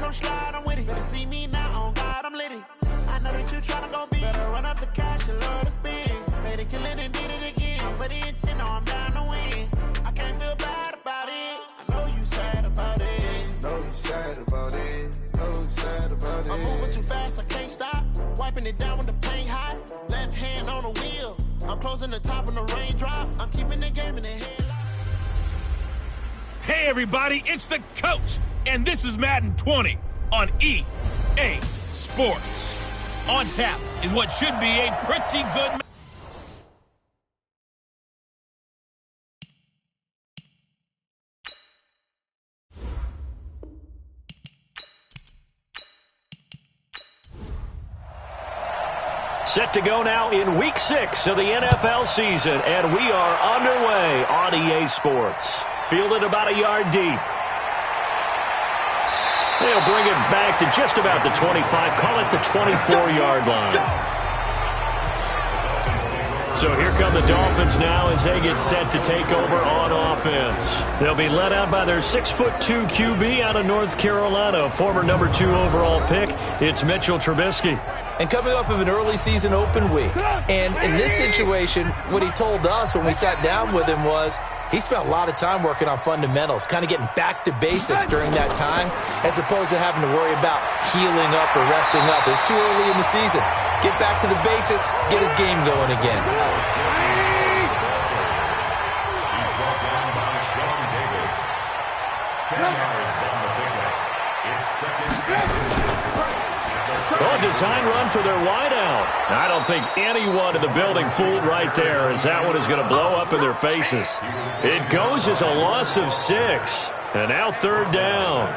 gon' slide, I'm with it. Better see me now, on God, I'm litty. I know that you tryna go big. Better run up the cash and love to spin. Made it, kill it, and did it again. But the intent, no, I'm down to win. I can't feel bad about it. I know you sad about it. Know you sad about it. Know you sad about it. I'm moving too fast, I can't stop. Wiping it down when the paint hot. Left hand on the wheel. I'm closing the top when the raindrop. I'm keeping the game in the head. Hey everybody, it's the coach, and this is Madden 20 on EA Sports. On tap is what should be a pretty good. Set to go now in Week 6 of the NFL season, and we are underway on EA Sports. Fielded about a yard deep. They'll bring it back to just about the 25, call it the 24-yard line. So here come the Dolphins now as they get set to take over on offense. They'll be led out by their 6'2" QB out of North Carolina, former number 2 overall pick. It's Mitchell Trubisky. And coming off of an early season open week. And in this situation, what he told us when we sat down with him was he spent a lot of time working on fundamentals, kind of getting back to basics during that time, as opposed to having to worry about healing up or resting up. It's too early in the season. Get back to the basics, get his game going again. Oh, design run for their wideout. I don't think anyone in the building fooled right there, as that one is going to blow up in their faces. It goes as a loss of 6. And now 3rd down.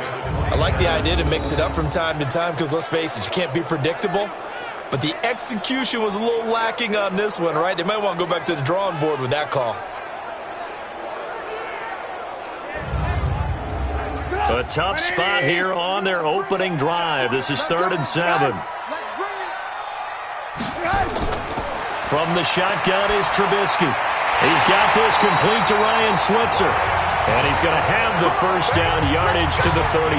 I like the idea to mix it up from time to time because, let's face it, you can't be predictable. But the execution was a little lacking on this one, right? They might want to go back to the drawing board with that call. A tough spot here on their opening drive. This is 3rd and 7. From the shotgun is Trubisky. He's got this complete to Ryan Switzer. And he's going to have the first down yardage to the 35.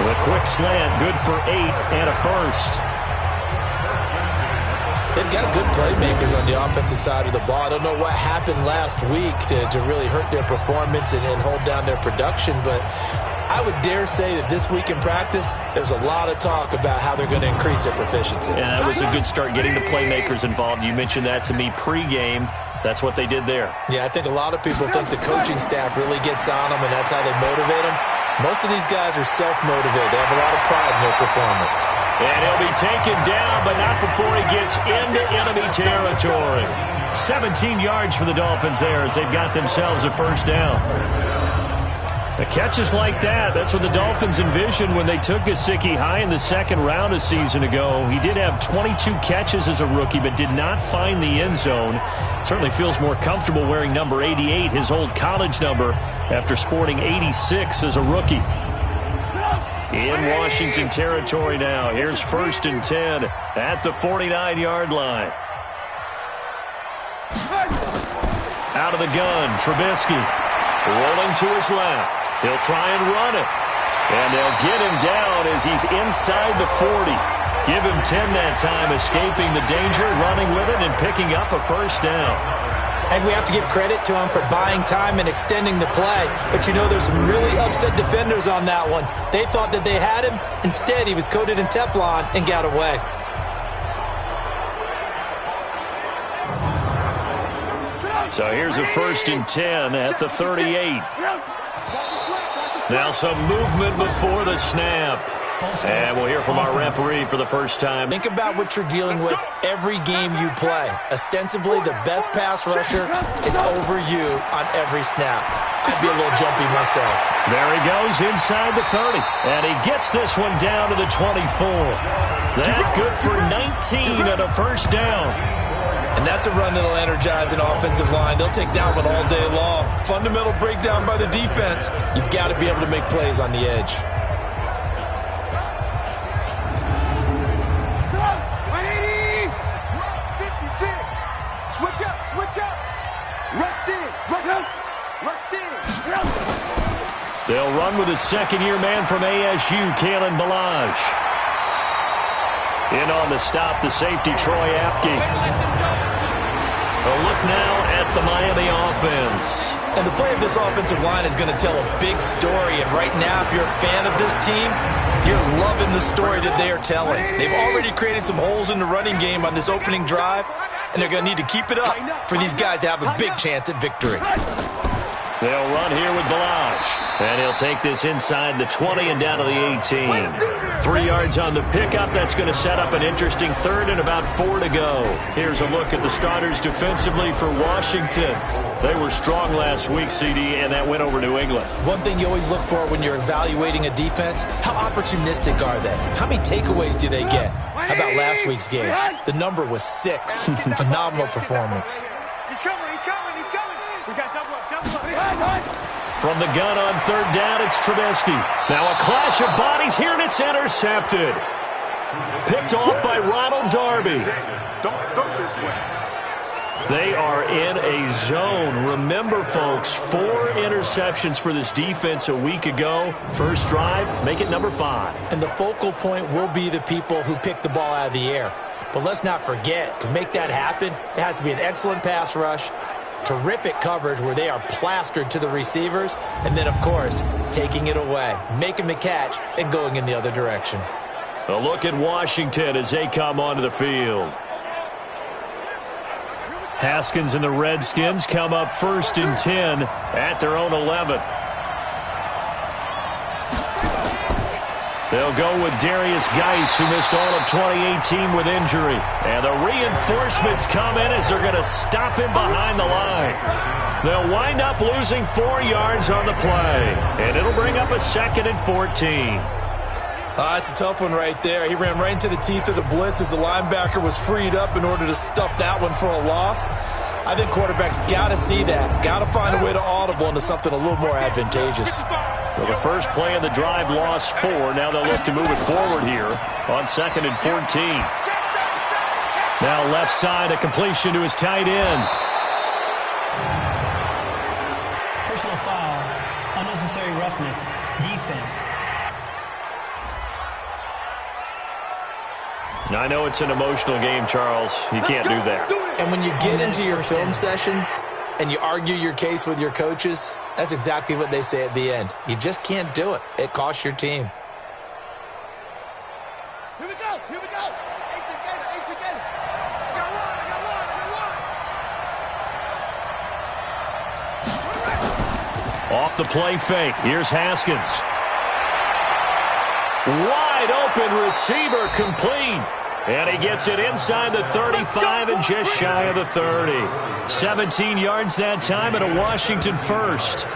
With a quick slant, good for 8 and a first. They've got good playmakers on the offensive side of the ball. I don't know what happened last week to really hurt their performance and hold down their production, but I would dare say that this week in practice, there's a lot of talk about how they're going to increase their proficiency. And that was a good start, getting the playmakers involved. You mentioned that to me pregame. That's what they did there. Yeah, I think a lot of people think the coaching staff really gets on them, and that's how they motivate them. Most of these guys are self-motivated. They have a lot of pride in their performance. And he'll be taken down, but not before he gets into enemy territory. 17 yards for the Dolphins there as they've got themselves a first down. The catches like that, that's what the Dolphins envisioned when they took Gesicki high in the 2nd round a season ago. He did have 22 catches as a rookie, but did not find the end zone. Certainly feels more comfortable wearing number 88, his old college number, after sporting 86 as a rookie. In Washington territory now. Here's 1st and 10 at the 49-yard line. Out of the gun, Trubisky rolling to his left. He'll try and run it. And they'll get him down as he's inside the 40. Give him 10 that time, escaping the danger, running with it, and picking up a first down. And we have to give credit to him for buying time and extending the play. But you know, there's some really upset defenders on that one. They thought that they had him. Instead, he was coated in Teflon and got away. So here's a 1st and 10 at the 38. Now some movement before the snap. And we'll hear from our referee for the first time. Think about what you're dealing with every game you play. Ostensibly, the best pass rusher is over you on every snap. I'd be a little jumpy myself. There he goes inside the 30. And he gets this one down to the 24. That good for 19 and a first down. And that's a run that'll energize an offensive line. They'll take that one all day long. Fundamental breakdown by the defense. You've got to be able to make plays on the edge. Switch up, switch up. Rush in, rush up, rush in. They'll run with his second-year man from ASU, Kalen Ballage. In on the stop, the safety, Troy Apke. A look now at the Miami offense. And the play of this offensive line is going to tell a big story. And right now, if you're a fan of this team, you're loving the story that they are telling. They've already created some holes in the running game on this opening drive, and they're going to need to keep it up for these guys to have a big chance at victory. They'll run here with Ballage. And he'll take this inside the 20 and down to the 18. 3 yards on the pickup. That's going to set up an interesting third and about 4 to go. Here's a look at the starters defensively for Washington. They were strong last week, CD, and that went over New England. One thing you always look for when you're evaluating a defense, how opportunistic are they? How many takeaways do they get? How about last week's game? The number was 6. Phenomenal performance. He's coming. We got double up. From the gun on third down, it's Trubisky. Now a clash of bodies here, and it's intercepted. Picked off by Ronald Darby. Don't go this way. They are in a zone. Remember, folks, 4 interceptions for this defense a week ago. First drive, make it number 5. And the focal point will be the people who pick the ball out of the air. But let's not forget, to make that happen, it has to be an excellent pass rush, terrific coverage where they are plastered to the receivers, and then, of course, taking it away, making the catch, and going in the other direction. A look at Washington as they come onto the field. Haskins and the Redskins come up 1st and 10 at their own 11. They'll go with Darius Geis, who missed all of 2018 with injury. And the reinforcements come in as they're going to stop him behind the line. They'll wind up losing 4 yards on the play. And it'll bring up a 2nd and 14. That's a tough one right there. He ran right into the teeth of the blitz as the linebacker was freed up in order to stuff that one for a loss. I think quarterbacks got to see that. Got to find a way to audible into something a little more advantageous. Well, the first play of the drive lost 4. Now they'll look to move it forward here on 2nd and 14. Now left side, a completion to his tight end. Personal foul, unnecessary roughness, defense. Now, I know it's an emotional game, Charles. You can't do that. And when you get into your film sessions and you argue your case with your coaches, that's exactly what they say at the end. You just can't do it. It costs your team. Here we go. Eight together. I got one. Off the play fake. Here's Haskins. Wide open receiver, complete. And he gets it inside the 35 and just shy of the 30. 17 yards that time and a Washington first.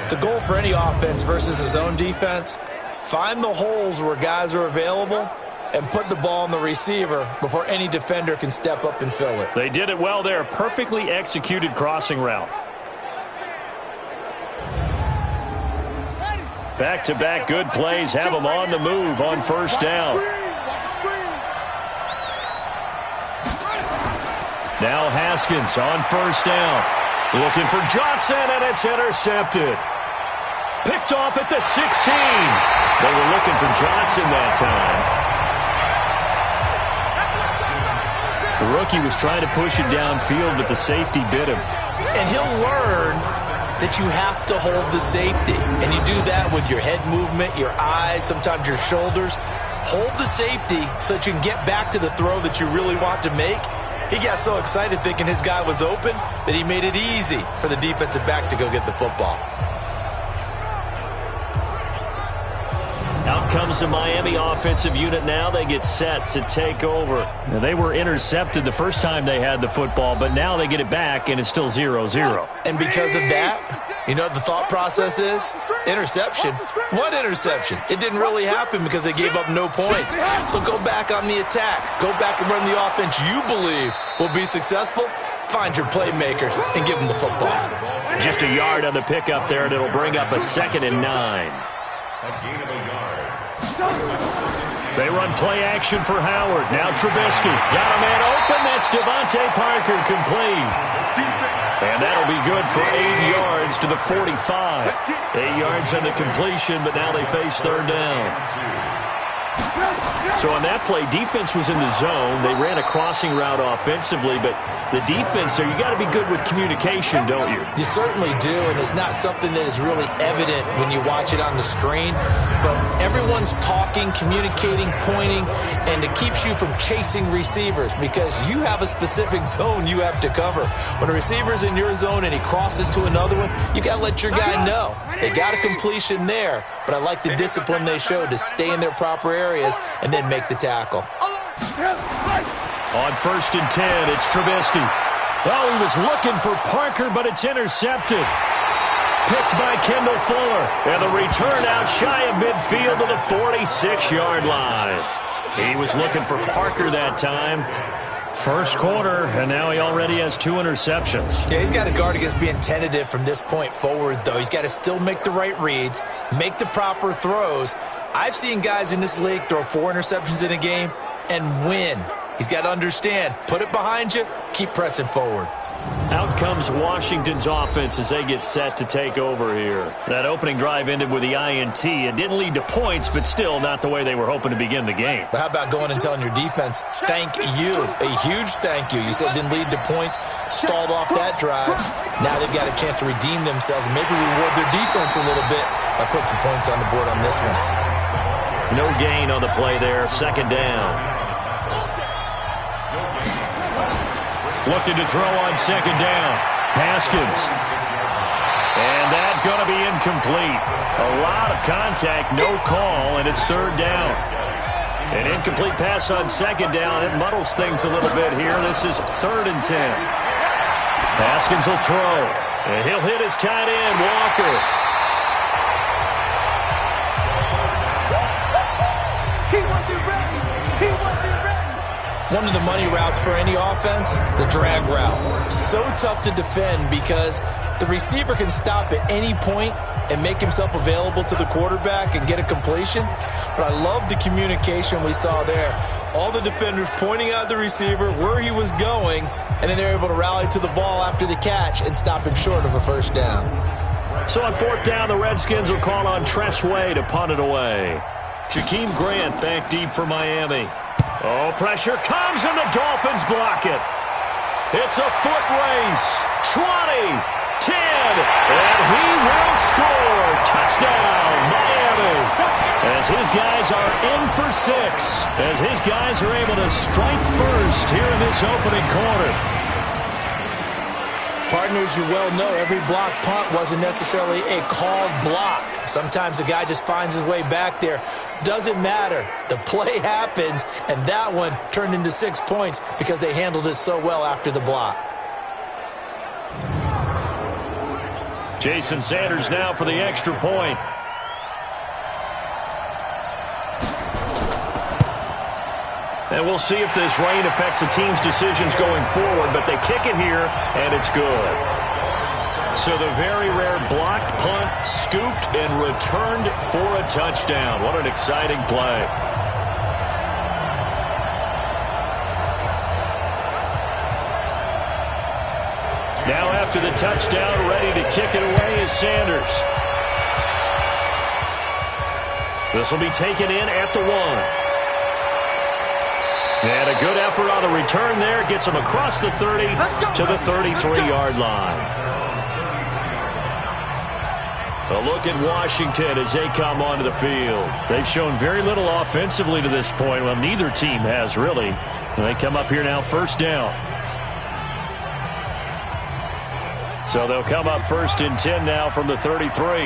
The goal for any offense versus his own defense, find the holes where guys are available and put the ball on the receiver before any defender can step up and fill it. They did it well there. Perfectly executed crossing route. Back-to-back good plays have them on the move on first down. Now Haskins on first down. Looking for Johnson, and it's intercepted. Picked off at the 16. They were looking for Johnson that time. The rookie was trying to push it downfield, but the safety bit him. And he'll learn that you have to hold the safety. And you do that with your head movement, your eyes, sometimes your shoulders. Hold the safety so that you can get back to the throw that you really want to make. He got so excited thinking his guy was open that he made it easy for the defensive back to go get the football. Out comes the Miami offensive unit now. They get set to take over. Now, they were intercepted the first time they had the football, but now they get it back, and it's still 0-0. And because of that, you know what the thought process is? Interception. What interception? It didn't really happen because they gave up no points. So go back on the attack. Go back and run the offense you believe will be successful. Find your playmakers and give them the football. Just a yard on the pickup there, and it'll bring up a 2nd and 9. They run play action for Howard. Now Trubisky. Got a man open. That's Devontae Parker complete. And that'll be good for 8 yards to the 45. 8 yards on the completion, but now they face third down. So on that play, defense was in the zone. They ran a crossing route offensively, but the defense there, you got to be good with communication, don't you? You certainly do, and it's not something that is really evident when you watch it on the screen. But everyone's talking, communicating, pointing, and it keeps you from chasing receivers because you have a specific zone you have to cover. When a receiver's in your zone and he crosses to another one, you got to let your guy know. They got a completion there, but I like the discipline they showed to stay in their proper areas and then make the tackle. On 1st and 10, it's Trubisky. Well, he was looking for Parker, but it's intercepted. Picked by Kendall Fuller. And the return out shy of midfield to the 46-yard line. He was looking for Parker that time. First quarter, and now he already has 2 interceptions. Yeah, he's got to guard against being tentative from this point forward, though. He's got to still make the right reads, make the proper throws. I've seen guys in this league throw 4 interceptions in a game and win. He's got to understand, put it behind you, keep pressing forward. Out comes Washington's offense as they get set to take over here. That opening drive ended with the INT. It didn't lead to points, but still not the way they were hoping to begin the game. But how about going and telling your defense, thank you, a huge thank you. You said it didn't lead to points, stalled off that drive. Now they've got a chance to redeem themselves and maybe reward their defense a little bit by putting some points on the board on this one. No gain on the play there, second down. Looking to throw on second down. Haskins. And that's going to be incomplete. A lot of contact, no call, and it's third down. An incomplete pass on second down. It muddles things a little bit here. This is 3rd and 10. Haskins will throw. And he'll hit his tight end, Walker. One of the money routes for any offense, the drag route. So tough to defend because the receiver can stop at any point and make himself available to the quarterback and get a completion. But I love the communication we saw there. All the defenders pointing out the receiver, where he was going, and then they're able to rally to the ball after the catch and stop him short of a first down. So on 4th down, the Redskins will call on Tress Way to punt it away. Jakeem Grant back deep for Miami. Oh, pressure comes, and the Dolphins block it. It's a foot race. 20, 10, and he will score. Touchdown, Miami. As his guys are in for 6. As his guys are able to strike first here in this opening quarter. Partners, you well know every block punt wasn't necessarily a called block. Sometimes the guy just finds his way back there. Doesn't matter. The play happens, and that one turned into 6 points because they handled it so well after the block. Jason Sanders now for the extra point. And we'll see if this rain affects the team's decisions going forward, but they kick it here, and it's good. So the very rare blocked punt, scooped, and returned for a touchdown. What an exciting play. Now after the touchdown, ready to kick it away is Sanders. This will be taken in at the 1. And a good effort on the return there. Gets him across the 30 to the 33-yard line. A look at Washington as they come onto the field. They've shown very little offensively to this point. Well, neither team has, really. And they come up here now, first down. So they'll come up 1st and 10 now from the 33.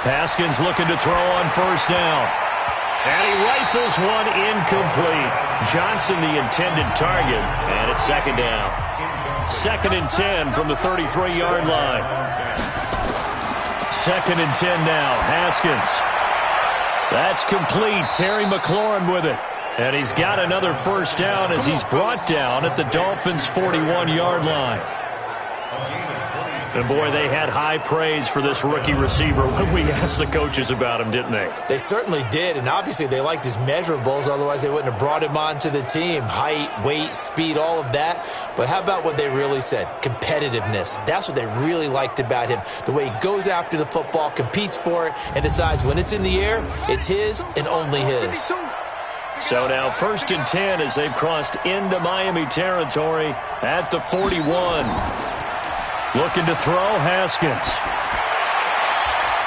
Haskins looking to throw on first down. And he rifles one incomplete. Johnson the intended target, and it's second down. 2nd and 10 from the 33-yard line. 2nd and 10 now. Haskins. That's complete. Terry McLaurin with it. And he's got another first down as he's brought down at the Dolphins' 41-yard line. And, boy, they had high praise for this rookie receiver when we asked the coaches about him, didn't they? They certainly did, and obviously they liked his measurables. Otherwise, they wouldn't have brought him onto the team. Height, weight, speed, all of that. But how about what they really said? Competitiveness. That's what they really liked about him. The way he goes after the football, competes for it, and decides when it's in the air, it's his and only his. So now 1st and 10 as they've crossed into Miami territory at the 41. Looking to throw, Haskins.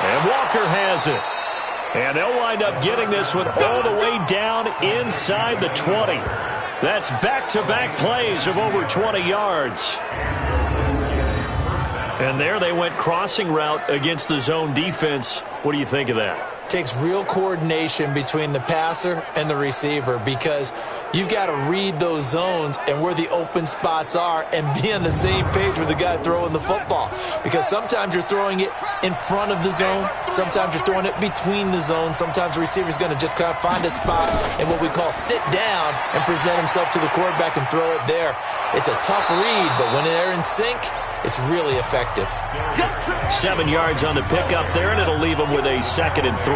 And Walker has it. And they'll wind up getting this one all the way down inside the 20. That's back-to-back plays of over 20 yards. And there they went crossing route against the zone defense. What do you think of that? Takes real coordination between the passer and the receiver because you've got to read those zones and where the open spots are and be on the same page with the guy throwing the football. Because sometimes you're throwing it in front of the zone. Sometimes you're throwing it between the zones. Sometimes the receiver's going to just kind of find a spot and what we call sit down and present himself to the quarterback and throw it there. It's a tough read, but when they're in sync, it's really effective. 7 yards on the pickup there, and it'll leave them with a 2nd and 3.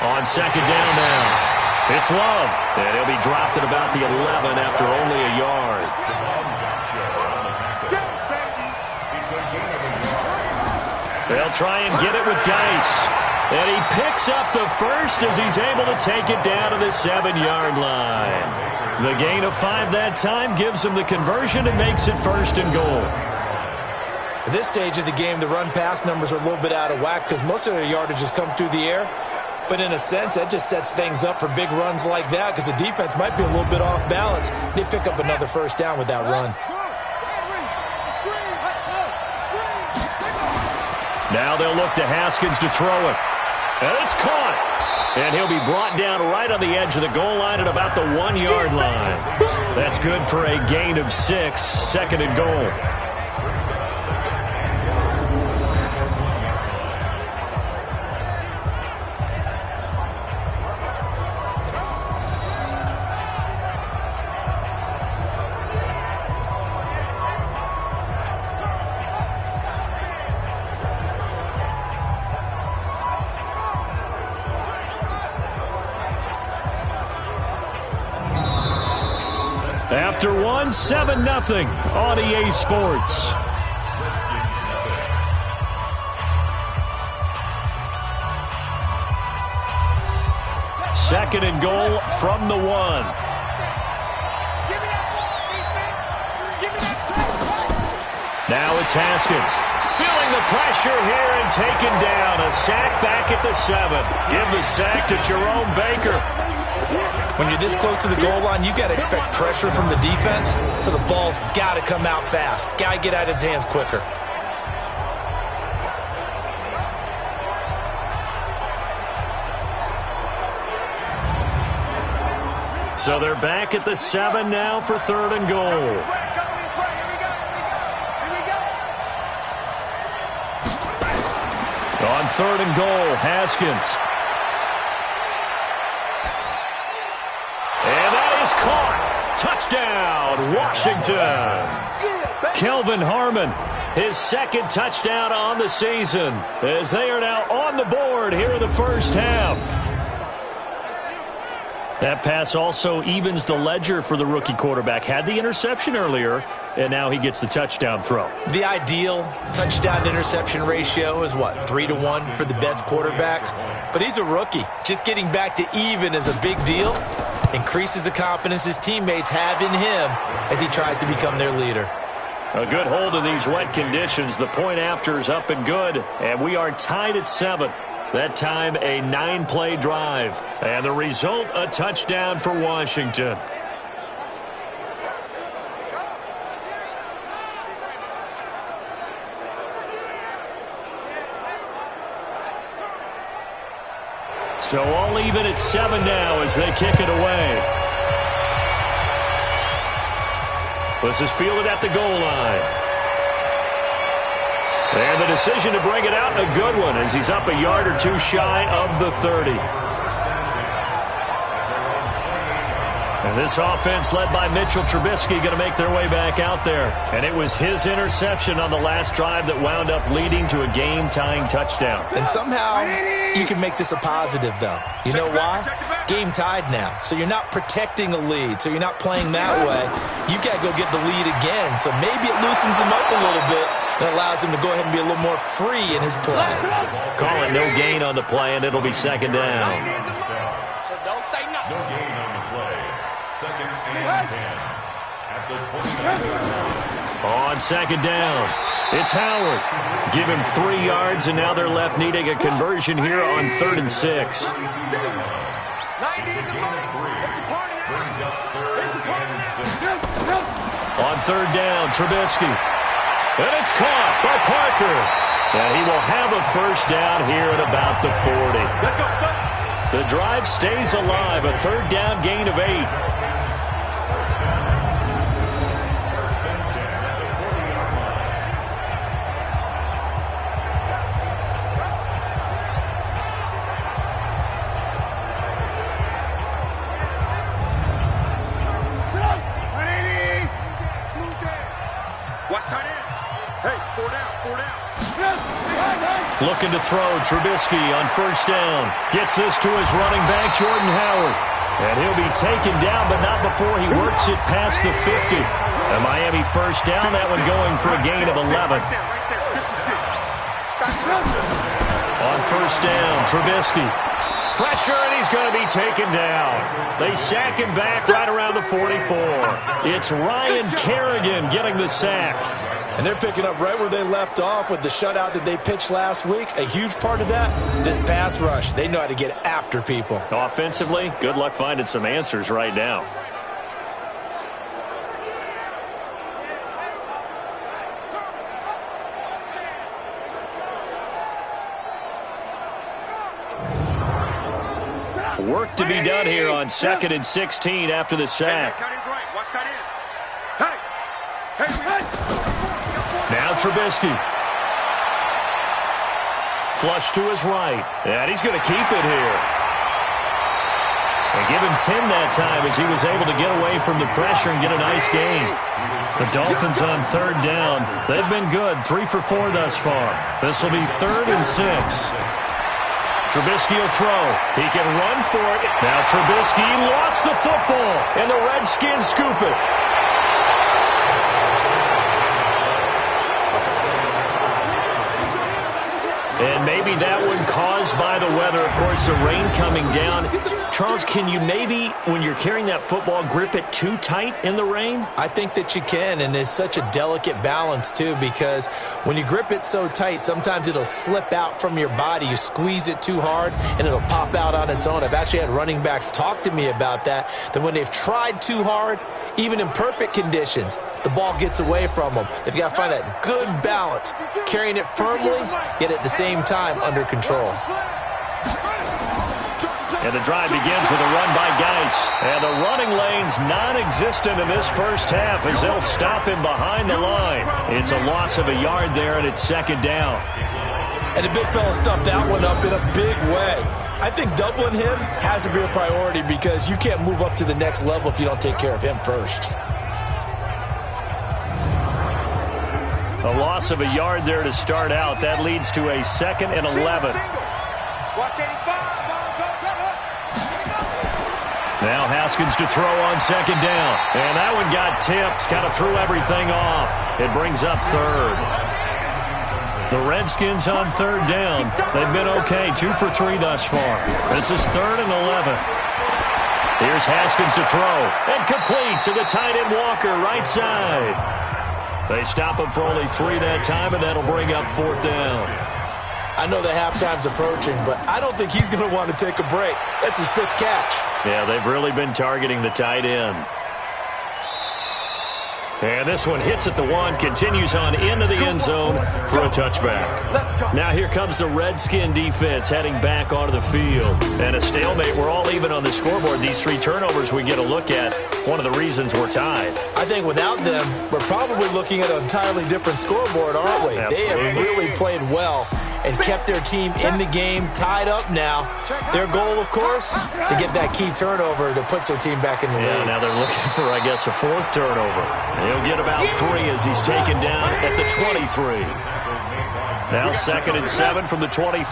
On 2nd down now, it's Love. And he'll be dropped at about the 11 after only a yard. They'll try and get it with Geis. And he picks up the first as he's able to take it down to the 7-yard line. The gain of 5 that time gives him the conversion and makes it 1st and goal. At this stage of the game, the run-pass numbers are a little bit out of whack because most of their yardage has come through the air. But in a sense, that just sets things up for big runs like that because the defense might be a little bit off balance. They pick up another 1st down with that run. Now they'll look to Haskins to throw it. And it's caught. And he'll be brought down right on the edge of the goal line at about the 1-yard line. That's good for a gain of 6, 2nd and goal. After 1, 7-0 on EA Sports. Second and goal from the 1. Now it's Haskins. Feeling the pressure here and taken down. A sack back at the 7. Give the sack to Jerome Baker. When you're this close to the goal line, you got to expect pressure from the defense, so the ball's got to come out fast. Got to get out of his hands quicker. So they're back at the 7 now for 3rd and goal. On 3rd and goal, Haskins. And that is caught. Touchdown, Washington. Kelvin Harmon, his 2nd touchdown on the season, as they are now on the board here in the 1st half. That pass also evens the ledger for the rookie quarterback. Had the interception earlier, and now he gets the touchdown throw. The ideal touchdown-interception ratio is, what, 3-to-1 for the best quarterbacks? But he's a rookie. Just getting back to even is a big deal. Increases the confidence his teammates have in him as he tries to become their leader. A good hold in these wet conditions. The point after is up and good, and we are tied at 7. That time, a 9-play drive. And the result, a touchdown for Washington. So all even at 7 now as they kick it away. This is fielded at the goal line. And the decision to bring it out, a good one, as he's up a yard or 2 shy of the 30. And this offense led by Mitchell Trubisky going to make their way back out there. And it was his interception on the last drive that wound up leading to a game-tying touchdown. And somehow you can make this a positive, though. You know why? Game tied now. So you're not protecting a lead. So you're not playing that way. You got to go get the lead again. So maybe it loosens him up a little bit and allows him to go ahead and be a little more free in his play. Call it no gain on the play, and it'll be second down. So don't say no. No gain on the play. Second and 10. At the 29. On second down, it's Howard. Give him 3 yards, and now they're left needing a conversion here on 3rd and 6. 90 is the money. It's a party now. Brings up 3rd and 6. On 3rd down, Trubisky. And it's caught by Parker. And he will have a first down here at about the 40. Let's go. The drive stays alive, a 3rd down gain of 8. Looking to throw, Trubisky on 1st down. Gets this to his running back, Jordan Howard. And he'll be taken down, but not before he works it past the 50. A Miami 1st down, that one going for a gain of 11. On 1st down, Trubisky. Pressure, and he's going to be taken down. They sack him back right around the 44. It's Ryan Kerrigan getting the sack. And they're picking up right where they left off with the shutout that they pitched last week. A huge part of that, this pass rush. They know how to get after people. Offensively, good luck finding some answers right now. Work to be done here on 2nd and 16 after the sack. Now Trubisky. Flush to his right. And he's going to keep it here. And give him 10 that time as he was able to get away from the pressure and get a nice gain. The Dolphins on 3rd down. They've been good. 3 for 4 thus far. This will be 3rd and 6. Trubisky will throw. He can run for it. Now Trubisky lost the football, and the Redskins scoop it. And maybe that one caused by the weather. Of course, the rain coming down. Charles, can you maybe, when you're carrying that football, grip it too tight in the rain? I think that you can, and it's such a delicate balance, too, because when you grip it so tight, sometimes it'll slip out from your body. You squeeze it too hard, and it'll pop out on its own. I've actually had running backs talk to me about that when they've tried too hard, even in perfect conditions, the ball gets away from them. They've got to find that good balance, carrying it firmly, yet at the same time under control. And the drive begins with a run by Geis. And the running lane's non-existent in this first half as they'll stop him behind the line. It's a loss of a yard there, and it's 2nd down. And the big fella stuffed that one up in a big way. I think doubling him has to be a priority because you can't move up to the next level if you don't take care of him first. A loss of a yard there to start out. That leads to a 2nd and 11. Watch 85. Now Haskins to throw on 2nd down. And that one got tipped. Kind of threw everything off. It brings up 3rd. The Redskins on 3rd down. They've been okay. 2 for 3 thus far. This is 3rd and 11. Here's Haskins to throw. And complete to the tight end Walker, right side. They stop him for only 3 that time, and that'll bring up 4th down. I know the halftime's approaching, but I don't think he's going to want to take a break. That's his 5th catch. Yeah, they've really been targeting the tight end. And this one hits at the 1, continues on into the end zone for a touchback. Now here comes the Redskin defense heading back onto the field. And a stalemate. We're all even on the scoreboard. These 3 turnovers we get a look at. One of the reasons we're tied. I think without them, we're probably looking at an entirely different scoreboard, aren't we? Absolutely. They have really played well. and kept their team in the game, tied up now. Their goal, of course, to get that key turnover that puts their team back in the lead. Now they're looking for, I guess, a fourth turnover. He'll get about 3 as he's taken down at the 23. Now 2nd and 7 from the 23.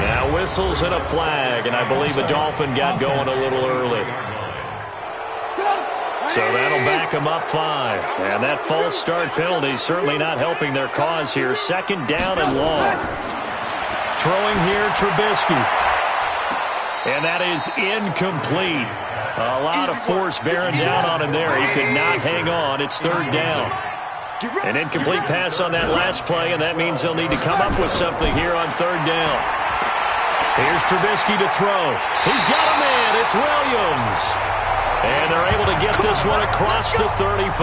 Now whistles and a flag, and I believe the Dolphin got going a little early. So that'll back them up 5. And that false start penalty certainly not helping their cause here. 2nd down and long. Throwing here, Trubisky. And that is incomplete. A lot of force bearing down on him there. He could not hang on. It's 3rd down. An incomplete pass on that last play, and that means they'll need to come up with something here on 3rd down. Here's Trubisky to throw. He's got a man. It's Williams. And they're able to get this one across the 35.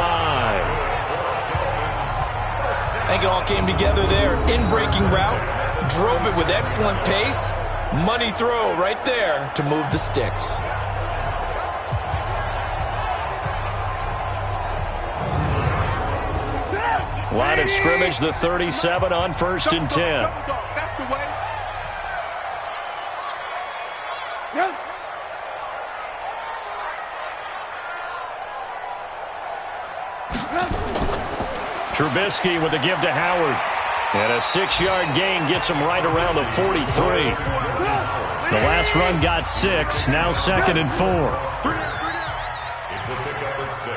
I think it all came together there. In-breaking route, drove it with excellent pace. Money throw right there to move the sticks. Line of scrimmage, the 37 on 1st and 10. That's the way. Trubisky with a give to Howard. And a 6-yard gain gets him right around the 43. The last run got 6. Now 2nd and 4. It's a pickup of 6.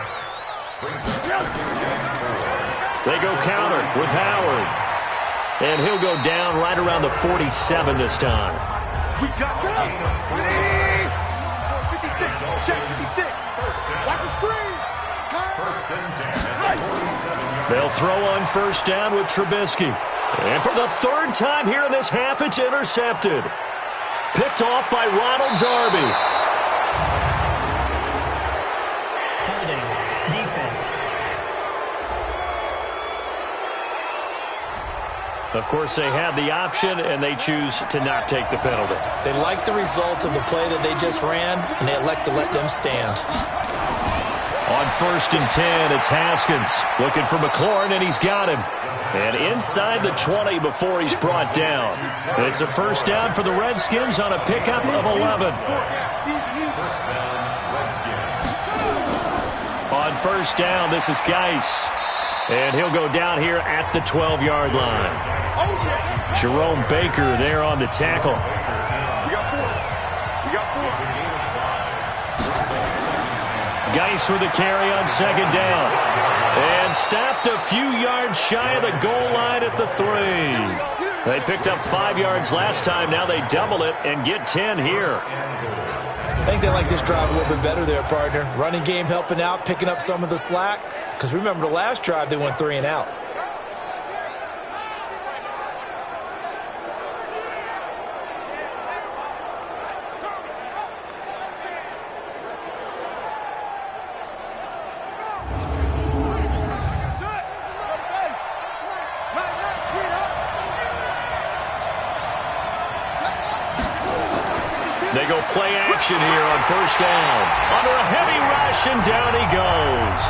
They go counter with Howard. And he'll go down right around the 47 this time. We got 56. Check 56. Watch the screen. 1st and 10 at the 47. They'll throw on 1st down with Trubisky. And for the 3rd time here in this half, it's intercepted. Picked off by Ronald Darby. Holding. Defense. Of course, they had the option, and they choose to not take the penalty. They like the results of the play that they just ran, and they elect to let them stand. On 1st and 10, it's Haskins looking for McLaurin, and he's got him. And inside the 20 before he's brought down. It's a 1st down for the Redskins on a pickup of 11. On 1st down, this is Geis. And he'll go down here at the 12-yard line. Jerome Baker there on the tackle. Geis with a carry on 2nd down. And stopped a few yards shy of the goal line at the 3. They picked up 5 yards last time. Now they double it and get 10 here. I think they like this drive a little bit better there, partner. Running game helping out, picking up some of the slack. Because remember, the last drive, they went 3 and out. They go play action here on 1st down. Under a heavy rush, and down he goes.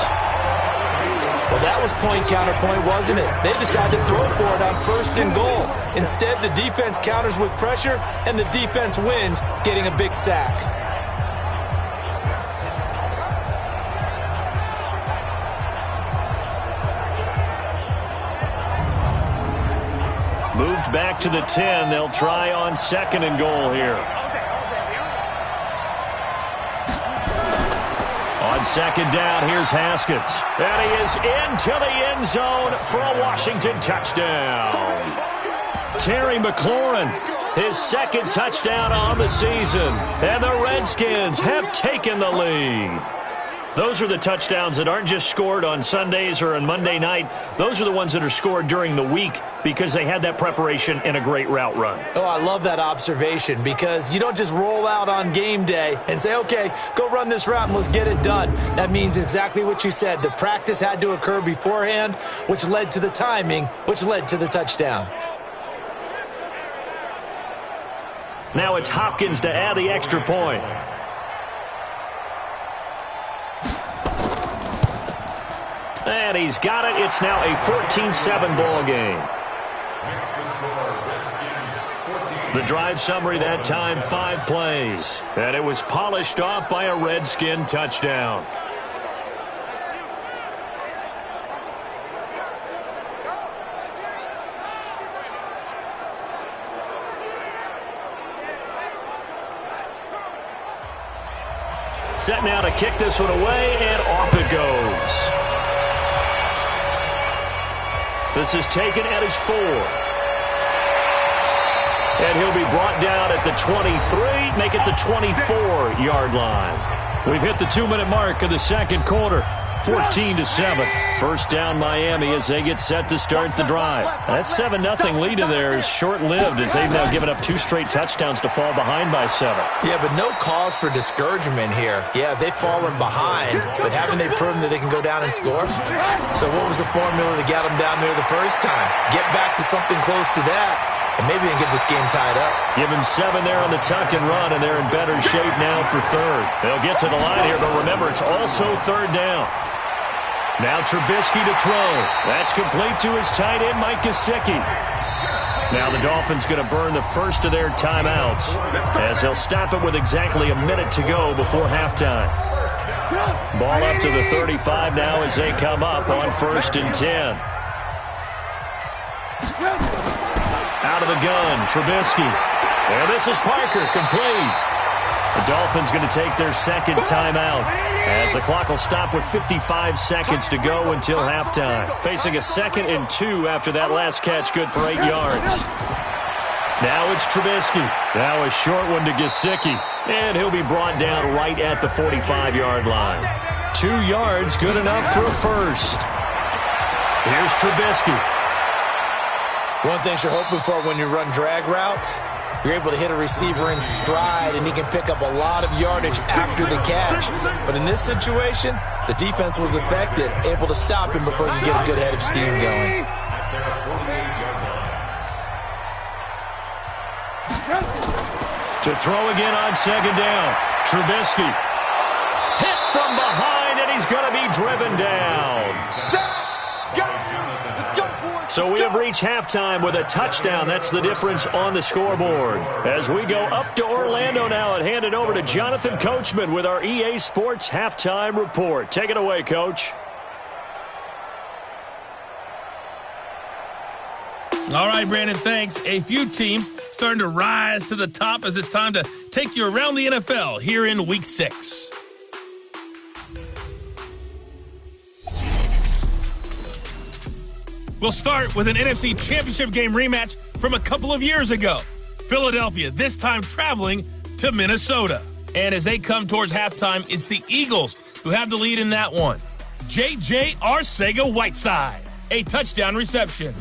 Well, that was point counterpoint, wasn't it? They decided to throw for it on 1st and goal. Instead, the defense counters with pressure, and the defense wins, getting a big sack. Moved back to the 10. They'll try on 2nd and goal here. On 2nd down, here's Haskins. And he is into the end zone for a Washington touchdown. Terry McLaurin, his 2nd touchdown on the season. And the Redskins have taken the lead. Those are the touchdowns that aren't just scored on Sundays or on Monday night. Those are the ones that are scored during the week because they had that preparation and a great route run. Oh, I love that observation because you don't just roll out on game day and say, okay, go run this route and let's get it done. That means exactly what you said. The practice had to occur beforehand, which led to the timing, which led to the touchdown. Now it's Hopkins to add the extra point. And he's got it. It's now a 14-7 ball game. Next to score, Redskins 14. The drive summary that time, 5 plays. And it was polished off by a Redskin touchdown. Set now to kick this one away, and off it goes. This is taken at his 4. And he'll be brought down at the 23, make it the 24-yard line. We've hit the 2-minute mark of the second quarter. 14-7. First down Miami as they get set to start the drive. That 7-0 lead in there is short-lived as they've now given up 2 straight touchdowns to fall behind by 7. Yeah, but no cause for discouragement here. Yeah, they've fallen behind, but haven't they proven that they can go down and score? So what was the formula that got them down there the first time? Get back to something close to that, and maybe they can get this game tied up. Give them 7 there on the tuck and run, and they're in better shape now for third. They'll get to the line here, but remember, it's also third down. Now Trubisky to throw. That's complete to his tight end, Mike Gesicki. Now the Dolphins going to burn the first of their timeouts as they'll stop it with exactly a minute to go before halftime. Ball up to the 35 now as they come up on 1st and 10. Out of the gun, Trubisky. And this is Parker, complete. The Dolphins going to take their second timeout as the clock will stop with 55 seconds to go until halftime. Facing a 2nd and 2 after that last catch, good for 8 yards. Now it's Trubisky. Now a short one to Gesicki. And he'll be brought down right at the 45-yard line. 2 yards, good enough for a first. Here's Trubisky. One thing you're hoping for when you run drag routes, you're able to hit a receiver in stride, and he can pick up a lot of yardage after the catch. But in this situation, the defense was effective, able to stop him before he could get a good head of steam going. To throw again on 2nd down. Trubisky. Hit from behind, and he's going to be driven down. So we have reached halftime with a touchdown. That's the difference on the scoreboard. As we go up to Orlando now and hand it over to Jonathan Coachman with our EA Sports Halftime Report. Take it away, Coach. All right, Brandon, thanks. A few teams starting to rise to the top as it's time to take you around the NFL here in Week 6. We'll start with an NFC Championship game rematch from a couple of years ago. Philadelphia, this time traveling to Minnesota. And as they come towards halftime, it's the Eagles who have the lead in that one. J.J. Arcega-Whiteside, a touchdown reception.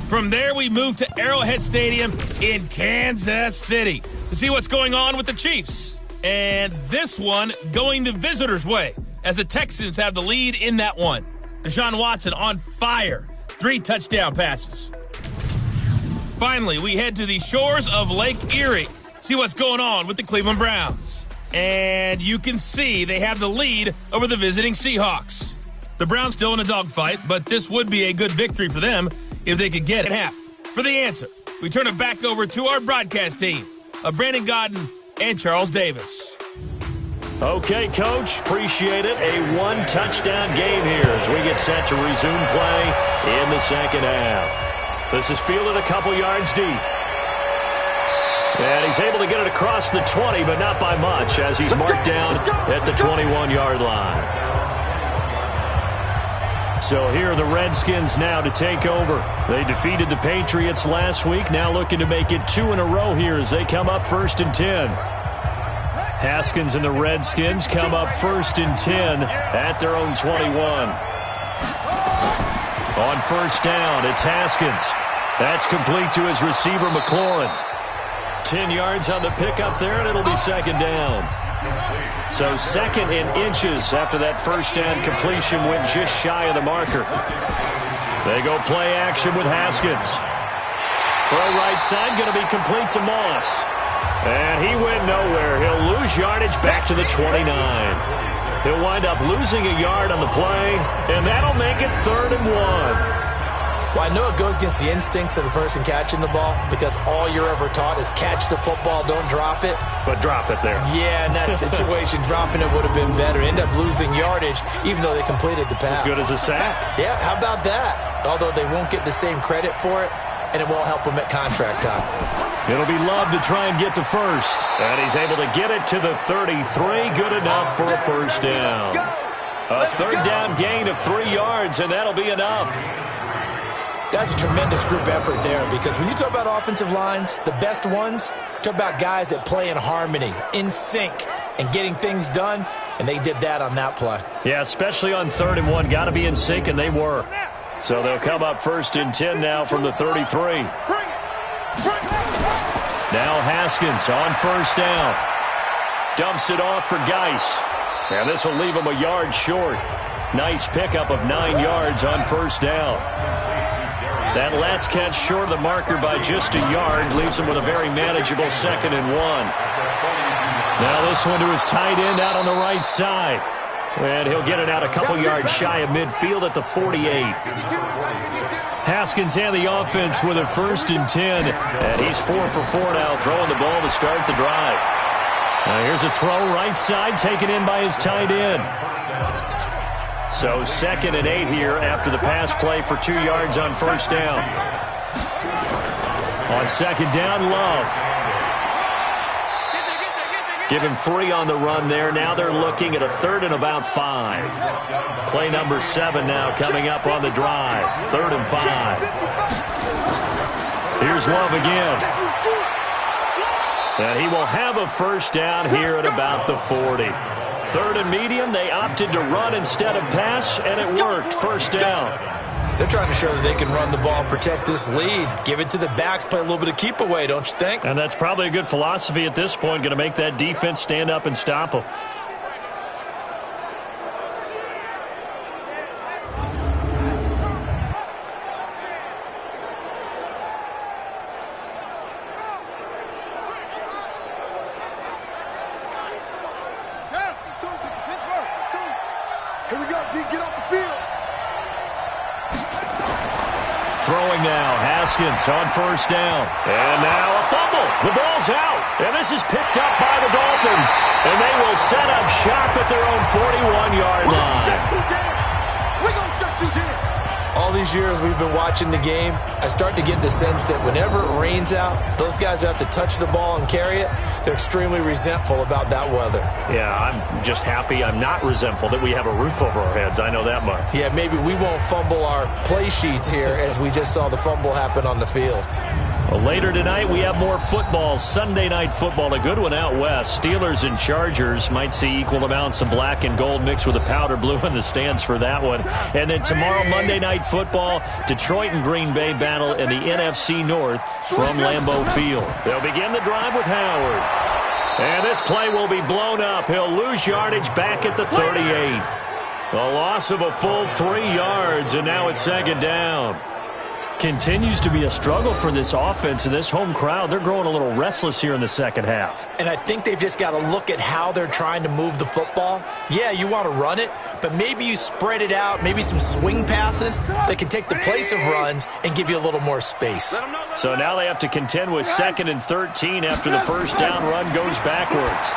From there, we move to Arrowhead Stadium in Kansas City to see what's going on with the Chiefs. And this one going the visitors' way as the Texans have the lead in that one. Deshaun Watson on fire. 3 touchdown passes. Finally, we head to the shores of Lake Erie. See what's going on with the Cleveland Browns. And you can see they have the lead over the visiting Seahawks. The Browns still in a dogfight, but this would be a good victory for them if they could get it half. For the answer, we turn it back over to our broadcast team of Brandon Godden and Charles Davis. Okay, Coach, appreciate it. A 1-touchdown game here as we get set to resume play in the second half. This is fielded a couple yards deep. And he's able to get it across the 20, but not by much as he's marked down at the 21-yard line. So here are the Redskins now to take over. They defeated the Patriots last week, now looking to make it 2 in a row here as they come up 1st and 10. Haskins and the Redskins come up 1st and 10 at their own 21. On 1st down, it's Haskins. That's complete to his receiver, McLaurin. 10 yards on the pickup there, and it'll be 2nd down. So 2nd and inches after that 1st down completion went just shy of the marker. They go play action with Haskins. Throw right side, going to be complete to Moss. And he went nowhere. He'll lose yardage back to the 29. He'll wind up losing a yard on the play, and that'll make it 3rd and 1. Well, I know it goes against the instincts of the person catching the ball because all you're ever taught is catch the football, don't drop it. But drop it there. Yeah, in that situation, dropping it would have been better. End up losing yardage even though they completed the pass. As good as a sack. Yeah, how about that? Although they won't get the same credit for it, and it won't help them at contract time. It'll be Love to try and get to first. And he's able to get it to the 33. Good enough for a first down. A third down gain of 3 yards, and that'll be enough. That's a tremendous group effort there because when you talk about offensive lines, the best ones, talk about guys that play in harmony, in sync, and getting things done, and they did that on that play. Yeah, especially on 3rd and 1. Got to be in sync, and they were. So they'll come up 1st and 10 now from the 33. Now Haskins on 1st down. Dumps it off for Geis. And this will leave him a yard short. Nice pickup of 9 yards on 1st down. That last catch short of the marker by just a yard leaves him with a very manageable 2nd and 1. Now this one to his tight end out on the right side. And he'll get it out a couple yards shy of midfield at the 48. Haskins and the offense with a 1st and 10. And he's 4 for 4 now, throwing the ball to start the drive. Now here's a throw right side, taken in by his tight end. So 2nd and 8 here after the pass play for 2 yards on 1st down. On 2nd down, Love. Give him 3 on the run there. Now they're looking at a 3rd and about 5. Play number 7 now coming up on the drive. 3rd and 5. Here's Love again. And he will have a first down here at about the 40. 3rd and medium, they opted to run instead of pass, and it worked. First down. They're trying to show that they can run the ball and protect this lead. Give it to the backs, play a little bit of keep away, don't you think? And that's probably a good philosophy at this point, going to make that defense stand up and stop them. Here we go, D. Get off the field. Throwing now, Haskins on 1st down. And now a fumble. The ball's out. And this is picked up by the Dolphins. And they will set up shop at their own 41-yard line. We're going to shut you down. All these years we've been watching the game, I start to get the sense that whenever it rains out, those guys who have to touch the ball and carry it, they're extremely resentful about that weather. Yeah, I'm just happy I'm not resentful that we have a roof over our heads. I know that much. Yeah, maybe we won't fumble our play sheets here as we just saw the fumble happen on the field. Well, later tonight, we have more football. Sunday night football, a good one out west. Steelers and Chargers might see equal amounts of black and gold mixed with a powder blue in the stands for that one. And then tomorrow, Monday night football, Detroit and Green Bay battle in the NFC North from Lambeau Field. They'll begin the drive with Howard. And this play will be blown up. He'll lose yardage back at the 38. A loss of a full 3 yards, and now it's 2nd down. Continues to be a struggle for this offense and this home crowd. They're growing a little restless here in the second half. And I think they've just got to look at how they're trying to move the football. Yeah, you want to run it, but maybe you spread it out, maybe some swing passes that can take the place of runs and give you a little more space. So now they have to contend with 2nd and 13 after the first down run goes backwards.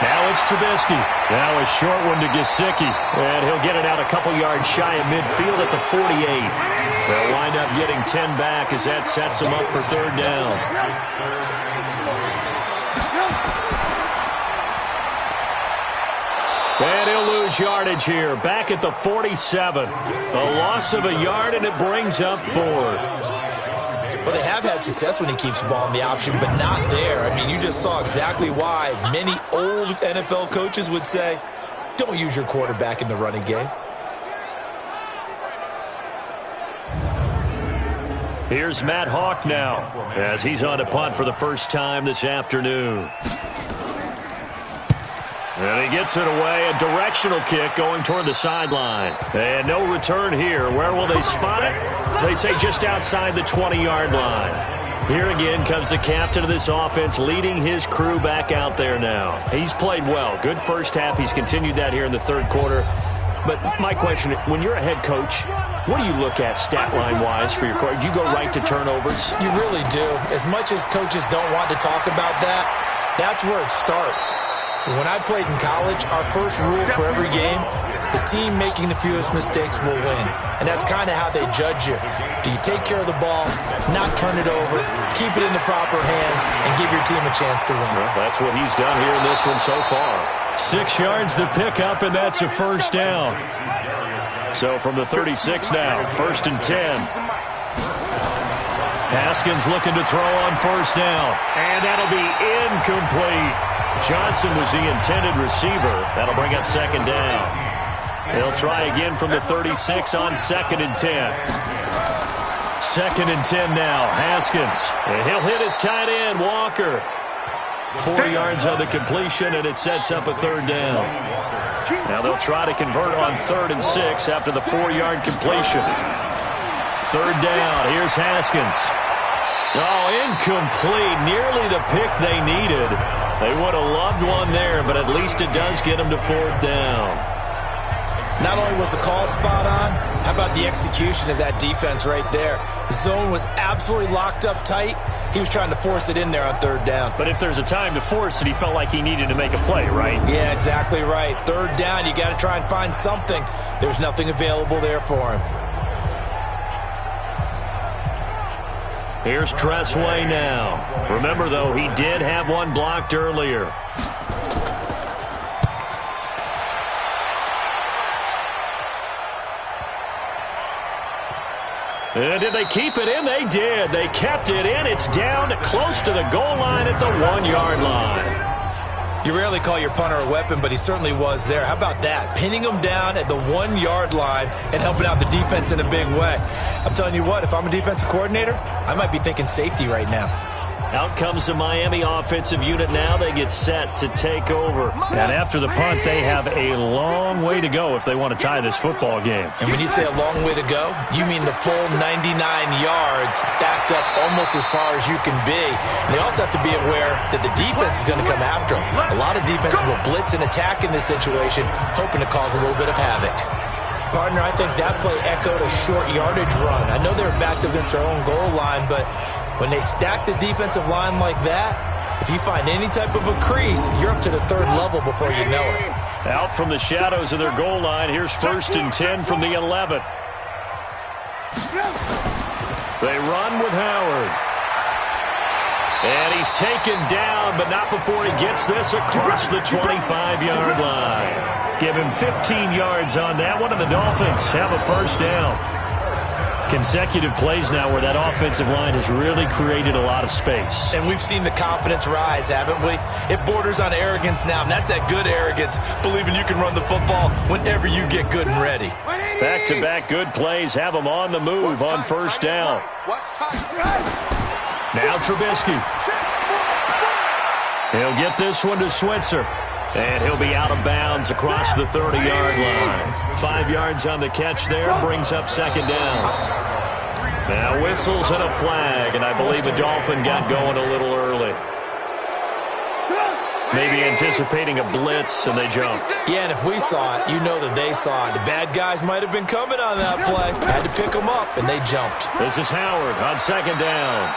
Now it's Trubisky. Now a short one to Gesicki. And he'll get it out a couple yards shy of midfield at the 48. They'll wind up getting 10 back as that sets them up for 3rd down. And he'll lose yardage here, back at the 47. A loss of a yard, and it brings up 4th. Well, they have had success when he keeps the ball in the option, but not there. I mean, you just saw exactly why many old NFL coaches would say, don't use your quarterback in the running game. Here's Matt Hawk now as he's on to punt for the first time this afternoon. And he gets it away, a directional kick going toward the sideline. And no return here. Where will they spot it? They say just outside the 20-yard line. Here again comes the captain of this offense leading his crew back out there now. He's played well. Good first half. He's continued that here in the 3rd quarter. But my question, when you're a head coach, what do you look at stat line-wise for your coach? Do you go right to turnovers? You really do. As much as coaches don't want to talk about that, that's where it starts. When I played in college, our first rule for every game, the team making the fewest mistakes will win. And that's kind of how they judge you. Do you take care of the ball, not turn it over, keep it in the proper hands, and give your team a chance to win? Well, that's what he's done here in this one so far. 6 yards the pickup, and that's a first down. So from the 36 now, 1st and 10. Haskins looking to throw on first down. And that'll be incomplete. Johnson was the intended receiver. That'll bring up 2nd down. They'll try again from the 36 on 2nd and 10. 2nd and 10 now. Haskins. And he'll hit his tight end, Walker. 4 yards on the completion, and it sets up a 3rd down. Now they'll try to convert on 3rd and 6 after the 4-yard completion. 3rd down. Here's Haskins. Oh, incomplete. Nearly the pick they needed. They would have loved one there, but at least it does get them to 4th down. Not only was the call spot on, how about the execution of that defense right there? The zone was absolutely locked up tight. He was trying to force it in there on 3rd down. But if there's a time to force it, he felt like he needed to make a play, right? Yeah, exactly right. 3rd down, you got to try and find something. There's nothing available there for him. Here's Tressway now. Remember, though, he did have one blocked earlier. And did they keep it in? They did. They kept it in. It's down close to the goal line at the 1-yard line. You rarely call your punter a weapon, but he certainly was there. How about that? Pinning him down at the 1-yard line and helping out the defense in a big way. I'm telling you what, if I'm a defensive coordinator, I might be thinking safety right now. Out comes the Miami offensive unit now. They get set to take over. And after the punt, they have a long way to go if they want to tie this football game. And when you say a long way to go, you mean the full 99 yards backed up almost as far as you can be. And they also have to be aware that the defense is going to come after them. A lot of defenses will blitz and attack in this situation, hoping to cause a little bit of havoc. Partner, I think that play echoed a short yardage run. I know they were backed against their own goal line, but when they stack the defensive line like that, if you find any type of a crease, you're up to the 3rd level before you know it. Out from the shadows of their goal line, here's 1st and 10 from the 11. They run with Howard. And he's taken down, but not before he gets this across the 25-yard line. Give him 15 yards on that one, and the Dolphins have a 1st down. Consecutive plays now where that offensive line has really created a lot of space. And we've seen the confidence rise, haven't we? It borders on arrogance now, and that's that good arrogance, believing you can run the football whenever you get good and ready. Back-to-back good plays have them on the move on 1st down. Now Trubisky. He'll get this one to Switzer. And he'll be out of bounds across the 30-yard line. 5 yards on the catch there, brings up 2nd down. Now whistles and a flag, and I believe the Dolphin got going a little early. Maybe anticipating a blitz, and they jumped. Yeah, and if we saw it, you know that they saw it. The bad guys might have been coming on that play. Had to pick them up, and they jumped. This is Howard on 2nd down.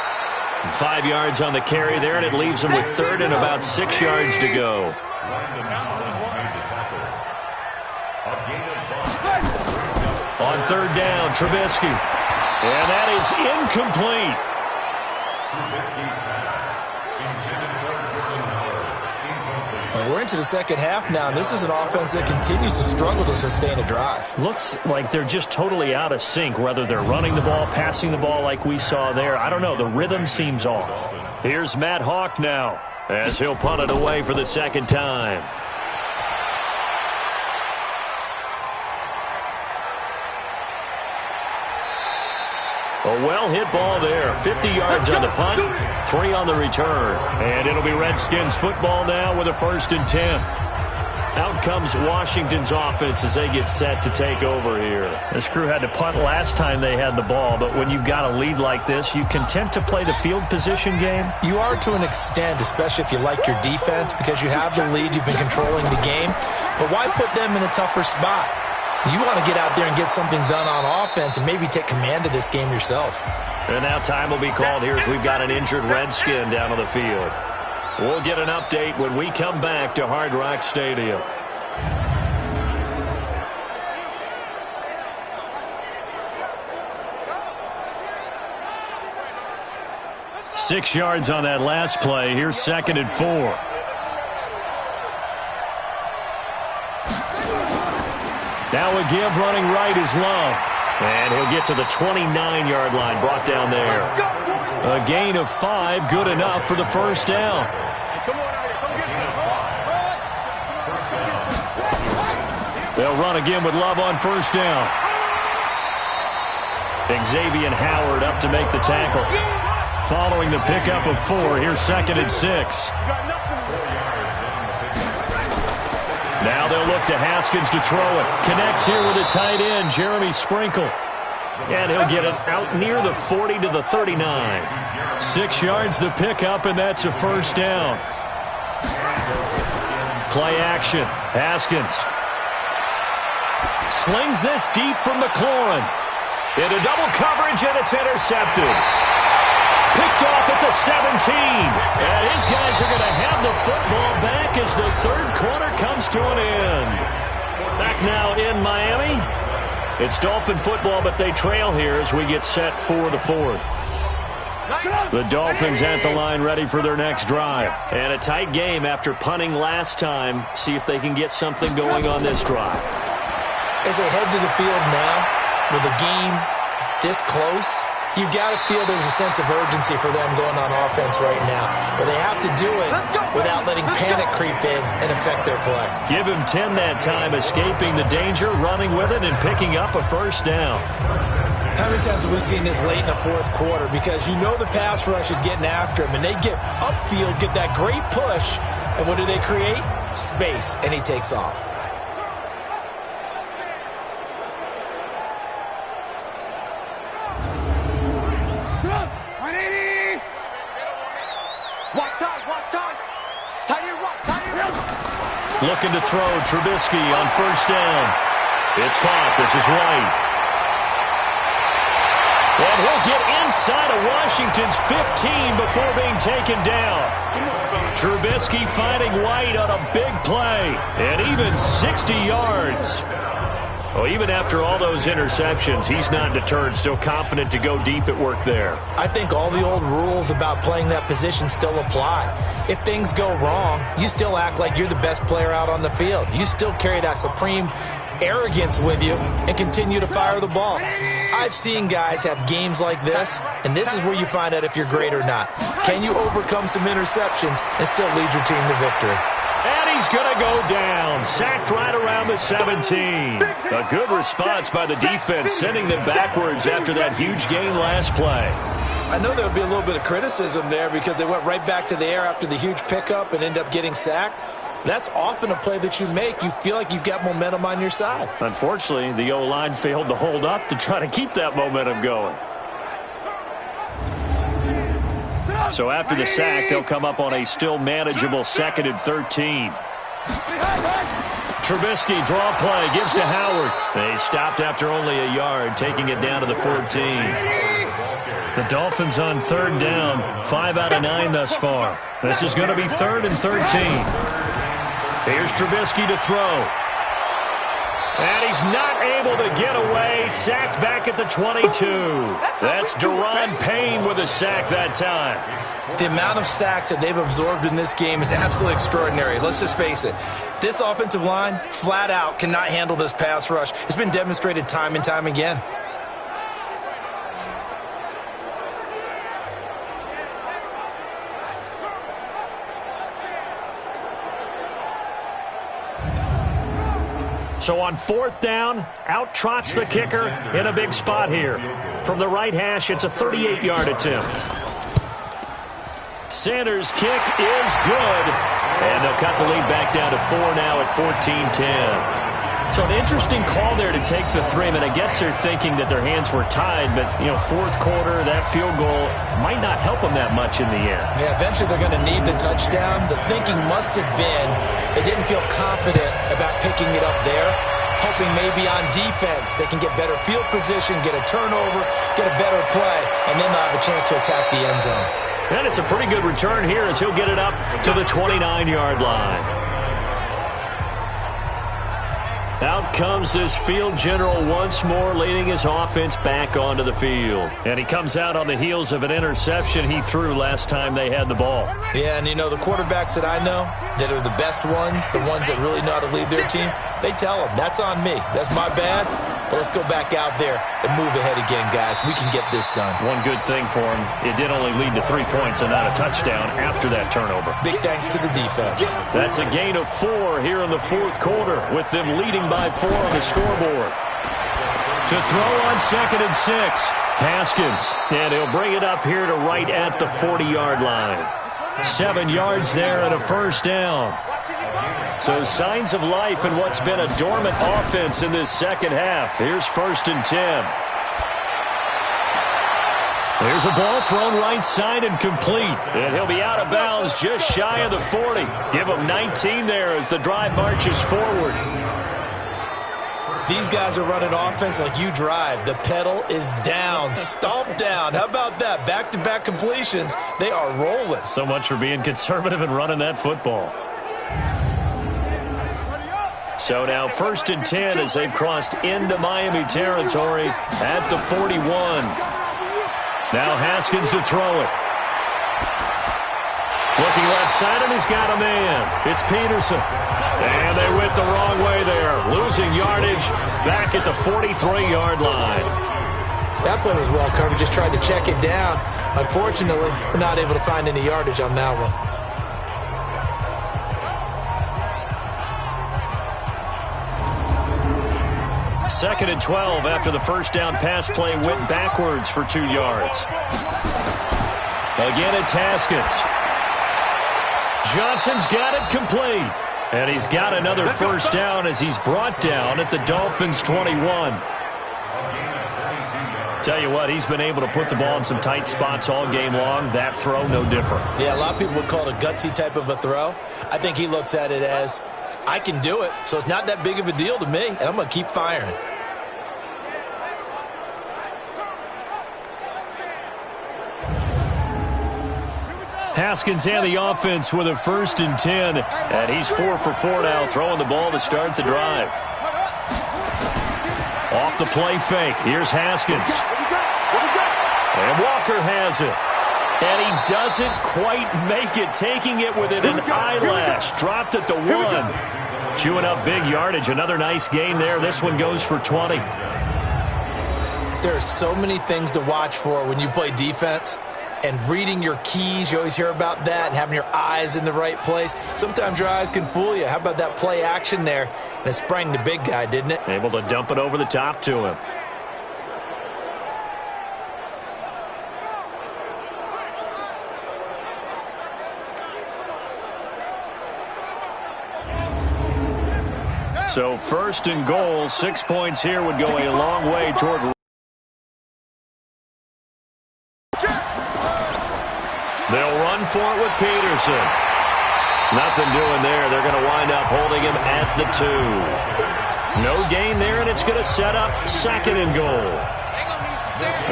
5 yards on the carry there, and it leaves them with 3rd and about 6 yards to go. On 3rd down, Trubisky. And that is incomplete. Well, we're into the 2nd half now, and this is an offense that continues to struggle to sustain a drive. Looks like they're just totally out of sync, whether they're running the ball, passing the ball like we saw there. I don't know. The rhythm seems off. Here's Matt Hawk now, as he'll punt it away for the 2nd time. A well-hit ball there. 50 yards on the punt, 3 on the return. And it'll be Redskins football now with a 1st and 10. Out comes Washington's offense as they get set to take over here. This crew had to punt last time they had the ball, but when you've got a lead like this, you content to play the field position game? You are to an extent, especially if you like your defense, because you have the lead, you've been controlling the game. But why put them in a tougher spot? You want to get out there and get something done on offense and maybe take command of this game yourself. And now time will be called here as we've got an injured Redskin down on the field. We'll get an update when we come back to Hard Rock Stadium. Six yards on that last play. Here's 2nd and 4. Now a give running right is Love. And he'll get to the 29-yard line, brought down there. A gain of 5, good enough for the first down. They'll run again with Love on first down. Xavier Howard up to make the tackle. Following the pickup of 4, here's 2nd and 6. Now they'll look to Haskins to throw it. Connects here with a tight end, Jeremy Sprinkle. And he'll get it out near the 40 to the 39. 6 yards the pickup, and that's a first down. Play action. Haskins slings this deep from McLaurin. Into double coverage, and it's intercepted. Picked off at the 17. And his guys are going to have the football back as the third quarter comes to an end. Back now in Miami. It's Dolphin football, but they trail here as we get set for the fourth. The Dolphins at the line ready for their next drive. And a tight game after punting last time. See if they can get something going on this drive. As they head to the field now, with the game this close, you've got to feel there's a sense of urgency for them going on offense right now. But they have to do it without letting panic creep in and affect their play. Give him 10 that time, escaping the danger, running with it, and picking up a first down. How many times have we seen this late in the fourth quarter? Because you know the pass rush is getting after him, and they get upfield, get that great push, and what do they create? Space, and he takes off. Looking to throw, Trubisky on first down. It's caught. This is White. And he'll get inside of Washington's 15 before being taken down. Trubisky finding White on a big play. And even 60 yards. Well, even after all those interceptions, he's not deterred, still confident to go deep at work there. I think all the old rules about playing that position still apply. If things go wrong, you still act like you're the best player out on the field. You still carry that supreme arrogance with you and continue to fire the ball. I've seen guys have games like this, and this is where you find out if you're great or not. Can you overcome some interceptions and still lead your team to victory? And he's going to go down. Sacked right around the 17. A good response by the defense, sending them backwards after that huge gain last play. I know there would be a little bit of criticism there because they went right back to the air after the huge pickup and ended up getting sacked. That's often a play that you make. You feel like you've got momentum on your side. Unfortunately, the O-line failed to hold up to try to keep that momentum going. So after the sack, they'll come up on a still manageable 2nd and 13. Trubisky, draw play, gives to Howard. They stopped after only a yard, taking it down to the 14. The Dolphins on third down, 5 out of 9 thus far. This is going to be 3rd and 13. Here's Trubisky to throw. And he's not able to get away. Sacked back at the 22. That's Daron Payne with a sack that time. The amount of sacks that they've absorbed in this game is absolutely extraordinary. Let's just face it. This offensive line, flat out, cannot handle this pass rush. It's been demonstrated time and time again. So on 4th down, out trots the kicker in a big spot here. From the right hash, it's a 38-yard attempt. Sanders' kick is good. And they'll cut the lead back down to 4 now at 14-10. So an interesting call there to take the 3. I mean, I guess they're thinking that their hands were tied, but, you know, fourth quarter, that field goal might not help them that much in the end. Yeah, eventually they're going to need the touchdown. The thinking must have been they didn't feel confident about picking it up there. hoping maybe on defense they can get better field position, get a turnover, get a better play, and then they'll have a chance to attack the end zone. And it's a pretty good return here as he'll get it up to the 29-yard line. Out comes this field general once more, leading his offense back onto the field. And he comes out on the heels of an interception he threw last time they had the ball. Yeah, and you know, the quarterbacks that I know that are the best ones, the ones that really know how to lead their team, they tell them, that's on me. That's my bad. But let's go back out there and move ahead again, guys. We can get this done. One good thing for him, it did only lead to 3 points and not a touchdown after that turnover. Big thanks to the defense. That's a gain of 4 here in the fourth quarter, with them leading by 4 on the scoreboard. To throw on 2nd and 6, Haskins. And he'll bring it up here to right at the 40-yard line. 7 yards there and a first down. So signs of life in what's been a dormant offense in this second half. Here's 1st and 10. There's a ball thrown right side and complete. And he'll be out of bounds just shy of the 40. Give him 19 there as the drive marches forward. These guys are running offense like you drive. The pedal is down, stomp down. How about that? Back-to-back completions. They are rolling. So much for being conservative and running that football. So now 1st and 10 as they've crossed into Miami territory at the 41. Now Haskins to throw it. Looking left side, and he's got a man. It's Peterson. And they went the wrong way there. Losing yardage back at the 43-yard line. That play was well covered. Just tried to check it down. Unfortunately, we're not able to find any yardage on that one. Second and 12 after the first down pass play went backwards for 2 yards. Again, it's Haskins. Johnson's got it complete. And he's got another first down as he's brought down at the Dolphins' 21. Tell you what, he's been able to put the ball in some tight spots all game long. That throw, no different. Yeah, a lot of people would call it a gutsy type of a throw. I think he looks at it as, I can do it, so it's not that big of a deal to me, and I'm going to keep firing. Haskins and the offense with a 1st and 10, and he's 4 for 4 now, throwing the ball to start the drive. Off the play fake, here's Haskins. And Walker has it. And he doesn't quite make it, taking it within an eyelash. Dropped at the 1. Chewing up big yardage, another nice gain there. This one goes for 20. There are so many things to watch for when you play defense. And reading your keys, you always hear about that, and having your eyes in the right place. Sometimes your eyes can fool you. How about that play action there? And it sprang the big guy, didn't it? Able to dump it over the top to him. So 1st and goal, 6 points here would go a long way toward. They'll run for it with Peterson. Nothing doing there. They're going to wind up holding him at the 2. No gain there, and it's going to set up 2nd and goal.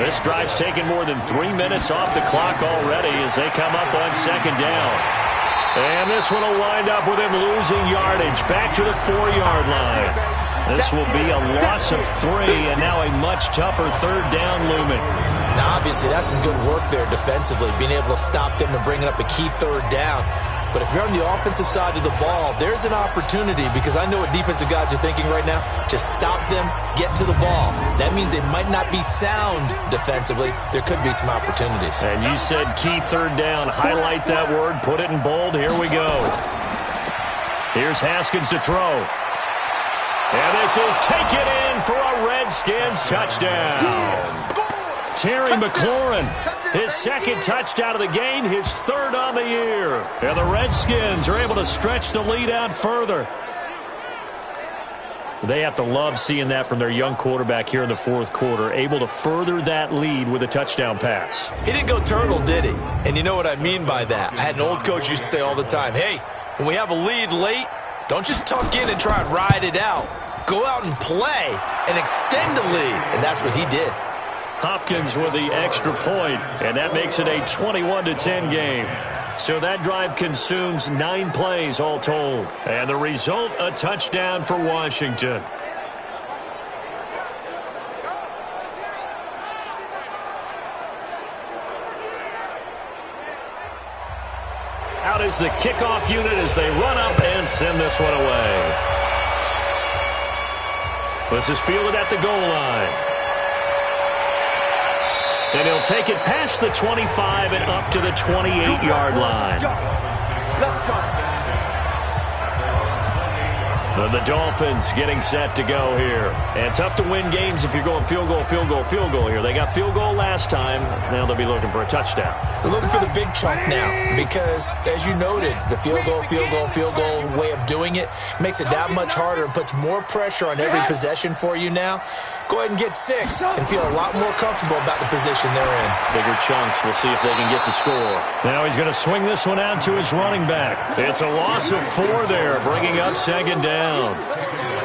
This drive's taken more than 3 minutes off the clock already as they come up on 2nd down. And this one will wind up with him losing yardage back to the 4-yard line. This will be a loss of 3, and now a much tougher 3rd down looming. Now, obviously, that's some good work there defensively, being able to stop them and bringing up a key 3rd down. But if you're on the offensive side of the ball, there's an opportunity, because I know what defensive guys are thinking right now. Just stop them, get to the ball. That means they might not be sound defensively. There could be some opportunities. And you said key 3rd down. Highlight that word. Put it in bold. Here we go. Here's Haskins to throw. And this is taken in for a Redskins touchdown. Terry McLaurin, his 2nd touchdown of the game, his 3rd on the year. And the Redskins are able to stretch the lead out further. They have to love seeing that from their young quarterback here in the 4th quarter, able to further that lead with a touchdown pass. He didn't go turtle, did he? And you know what I mean by that. I had an old coach used to say all the time, hey, when we have a lead late, don't just tuck in and try and ride it out. go out and play and extend the lead, and that's what he did. Hopkins with the extra point, and that makes it a 21-10 game. So that drive consumes 9 plays all told. And the result, a touchdown for Washington. Out is the kickoff unit as they run up and send this one away. This is fielded at the goal line. And he'll take it past the 25 and up to the 28-yard line. Let's go. The Dolphins getting set to go here. And tough to win games if you're going field goal, field goal, field goal here. They got field goal last time. Now they'll be looking for a touchdown. They're looking for the big chunk now because, as you noted, the field goal way of doing it makes it that much harder and puts more pressure on every possession for you now. Go ahead and get 6 and feel a lot more comfortable about the position they're in. Bigger chunks. We'll see if they can get the score. Now he's going to swing this one out to his running back. It's a loss of 4 there, bringing up second down.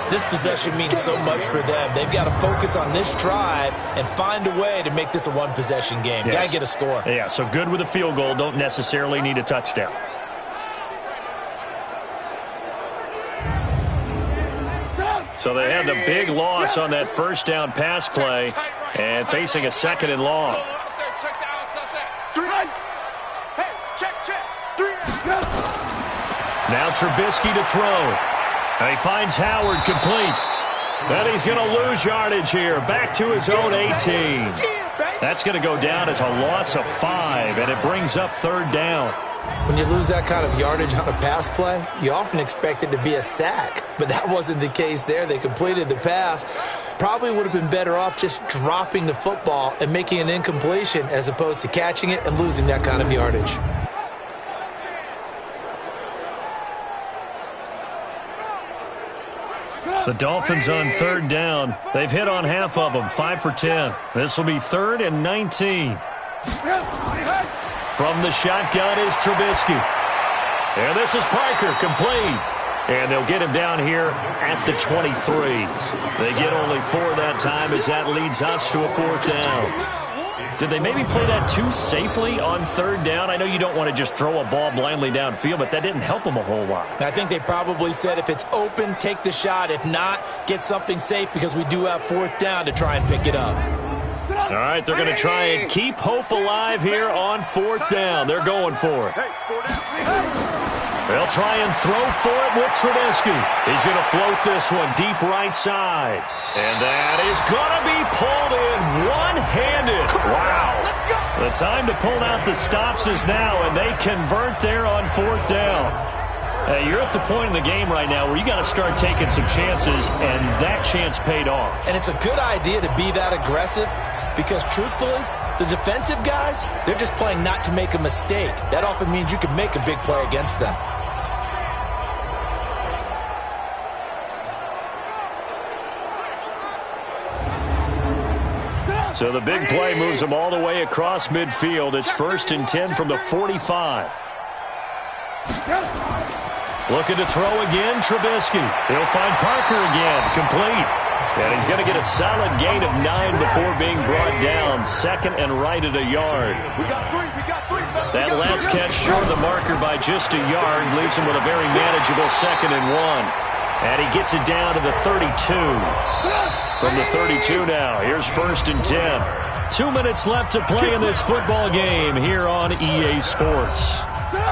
This possession means so much for them. They've got to focus on this drive and find a way to make this a one-possession game. Yes. Got to get a score. Yeah, so good with a field goal. Don't necessarily need a touchdown. So they had the big loss on that first down pass play and facing a second and long. Now Trubisky to throw. And he finds Howard complete. And he's going to lose yardage here. Back to his own 18. That's going to go down as a loss of 5, and it brings up third down. When you lose that kind of yardage on a pass play, you often expect it to be a sack. But that wasn't the case there. They completed the pass. Probably would have been better off just dropping the football and making an incompletion as opposed to catching it and losing that kind of yardage. The Dolphins on third down. They've hit on half of them, 5 for 10. This will be 3rd and 19. From the shotgun is Trubisky. And this is Parker, complete. And they'll get him down here at the 23. They get only 4 that time as that leads us to a 4th down. Did they maybe play that too safely on third down? I know you don't want to just throw a ball blindly downfield, but that didn't help them a whole lot. I think they probably said if it's open, take the shot. If not, get something safe because we do have 4th down to try and pick it up. All right, they're going to try and keep hope alive here on 4th down. They're going for it. They'll try and throw for it with Trubisky. He's going to float this one deep right side. And that is going to be pulled in one-handed. Wow. The time to pull out the stops is now, and they convert there on 4th down. You're at the point in the game right now where you got to start taking some chances, and that chance paid off. And it's a good idea to be that aggressive because, truthfully, the defensive guys, they're just playing not to make a mistake. That often means you can make a big play against them. So the big play moves them all the way across midfield. It's 1st and 10 from the 45. Looking to throw again, Trubisky. He'll find Parker again, complete. And he's going to get a solid gain of 9 before being brought down. 2nd and right at a yard. That last catch short of the marker by just a yard leaves him with a very manageable 2nd and 1. And he gets it down to the 32. From the 32 now, here's 1st and 10. 2 minutes left to play in this football game here on EA Sports.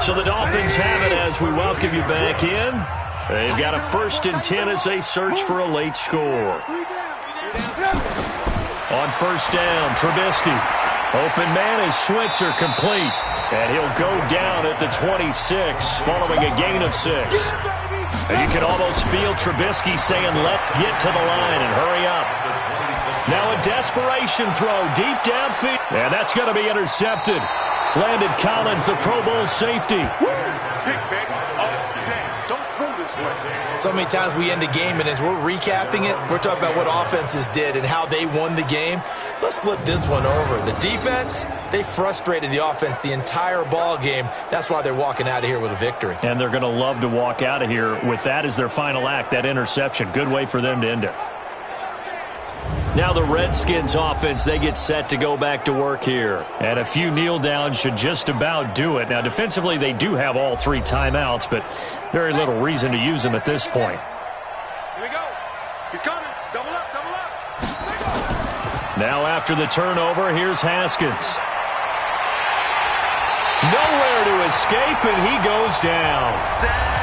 So the Dolphins have it as we welcome you back in. They've got a 1st and 10 as they search for a late score. On 1st down, Trubisky. Open man is Switzer, complete. And he'll go down at the 26 following a gain of 6. And you can almost feel Trubisky saying, let's get to the line and hurry up. Now a desperation throw deep downfield. And that's going to be intercepted. Landon Collins, the Pro Bowl safety. So many times we end a game, and as we're recapping it, we're talking about what offenses did and how they won the game. Let's flip this one over. The defense, they frustrated the offense the entire ball game. That's why they're walking out of here with a victory. And they're going to love to walk out of here with that as their final act, that interception. Good way for them to end it. Now the Redskins offense, they get set to go back to work here. And a few kneel downs should just about do it. Now defensively, they do have all 3 timeouts, but very little reason to use them at this point. Here we go. He's coming. Double up, double up. Now after the turnover, here's Haskins. Nowhere to escape, and he goes down.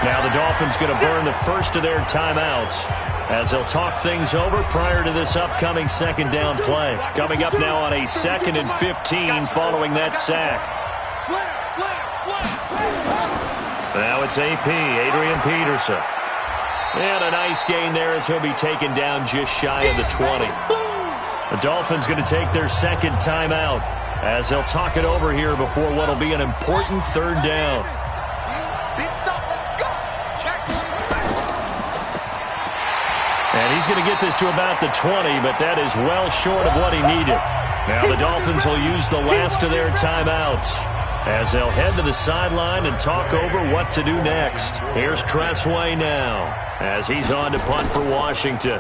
Now the Dolphins going to burn the first of their timeouts as they'll talk things over prior to this upcoming second down play. Coming up now on a 2nd and 15 following that sack. Now it's AP, Adrian Peterson. And a nice gain there as he'll be taken down just shy of the 20. The Dolphins going to take their second timeout as they'll talk it over here before what will be an important 3rd down. And he's going to get this to about the 20, but that is well short of what he needed. Now the Dolphins will use the last of their timeouts as they'll head to the sideline and talk over what to do next. Here's Tressway now as he's on to punt for Washington.